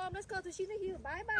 Tom, let's go to Chino Hill. Bye bye.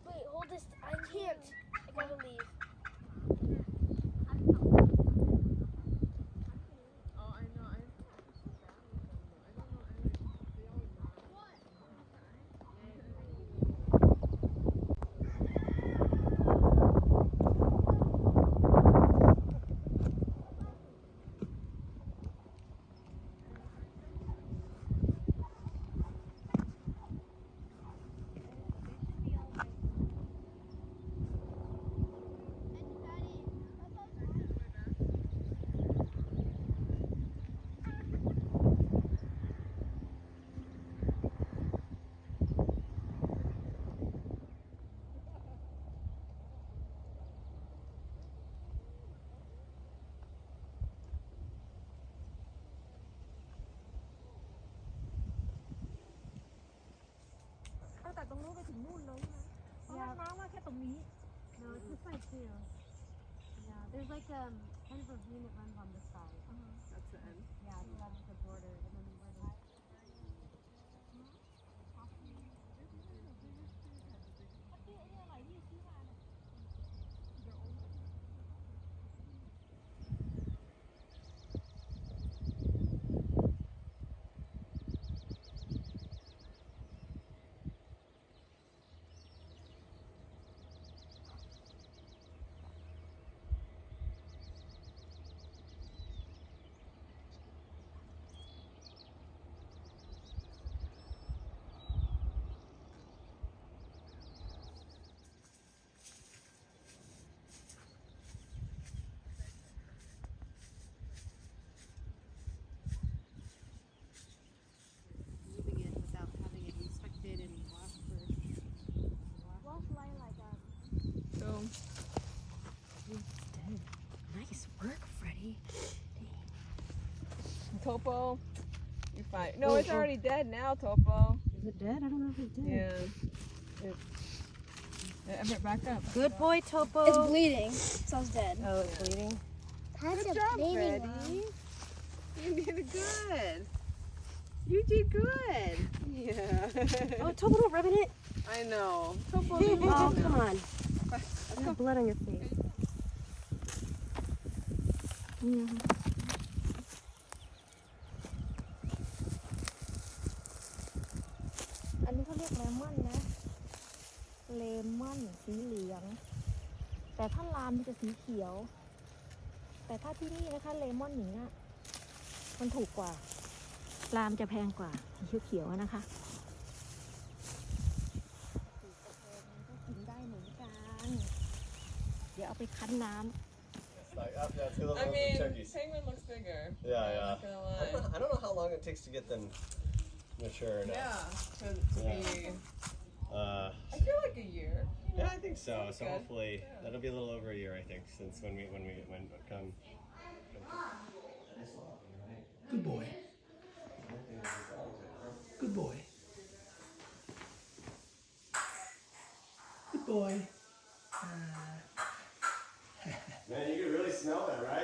Wait, hold this. I can't. I gotta leave. No, it's just like two. Yeah, there's like kind of a ravine that runs on this side. That's the end. Yeah, so that's the border, and then where the Moving it without having it inspected and washed first. So, nice work, Freddie. Topo, you're fine. No, it's already dead now, Topo. Is it dead? I don't know if it's dead. Yeah. Everett, back up. Good boy, Topo. It's bleeding, so it's dead. Oh, it's bleeding. That's Good job, Freddie. You did good. You did good. Yeah. Oh, Topo, don't rub in it. I know. Topo, Oh, come on. You have blood on your face.อันนี้เขาเรียกเลมอนนะ เลมอนสีเหลือง แต่ถ้าลามมันจะสีเขียว แต่ถ้าที่นี่นะคะเลมอนหนิงอ่ะ มันถูกกว่า ลามจะแพงกว่าสีเขียวๆอะนะคะ ก็กินได้เหมือนกัน เดี๋ยวเอาไปคั้นน้ำ Like, yeah, it's a little I mean, turkeys. penguin looks bigger. Yeah, I'm yeah. not gonna lie. I don't know how long it takes to get them mature. Yeah, to Yeah. be. Uh, I feel like a year. yeah, I think so. So Good. hopefully that'll be a little over a year, I think, since when it come. Good boy. Good boy. Good boy. Man, you can really smell that, right?